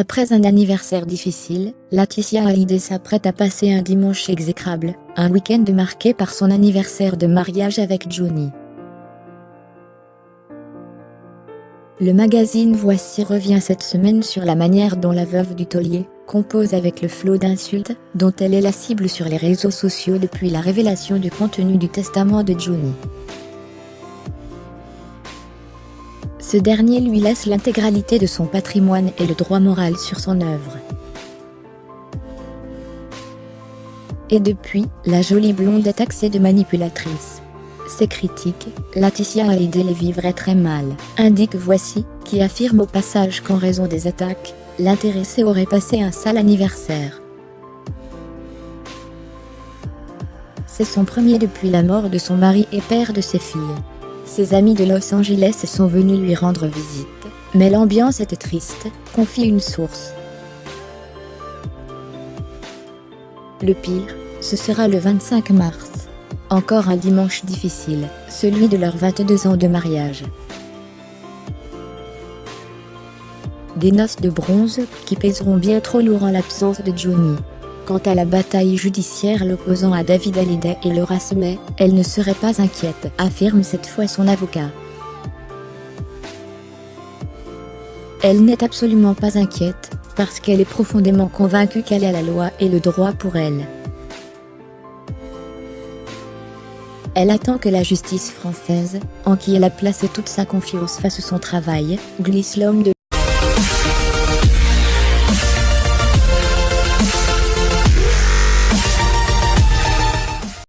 Après un anniversaire difficile, Laetitia Hallyday s'apprête à passer un dimanche exécrable, un week-end marqué par son anniversaire de mariage avec Johnny. Le magazine Voici revient cette semaine sur la manière dont la veuve du taulier compose avec le flot d'insultes dont elle est la cible sur les réseaux sociaux depuis la révélation du contenu du testament de Johnny. Ce dernier lui laisse l'intégralité de son patrimoine et le droit moral sur son œuvre. Et depuis, la jolie blonde est taxée de manipulatrice. Ses critiques, Laetitia Hallyday les vivrait très mal, indique Voici, qui affirme au passage qu'en raison des attaques, l'intéressée aurait passé un sale anniversaire. C'est son premier depuis la mort de son mari et père de ses filles. Ses amis de Los Angeles sont venus lui rendre visite, mais l'ambiance était triste, confie une source. Le pire, ce sera le 25 mars. Encore un dimanche difficile, celui de leurs 22 ans de mariage. Des noces de bronze qui pèseront bien trop lourd en l'absence de Johnny. Quant à la bataille judiciaire l'opposant à David Hallyday et Laura Sumey, elle ne serait pas inquiète, affirme cette fois son avocat. Elle n'est absolument pas inquiète, parce qu'elle est profondément convaincue qu'elle a la loi et le droit pour elle. Elle attend que la justice française, en qui elle a placé toute sa confiance fasse son travail, glisse l'homme de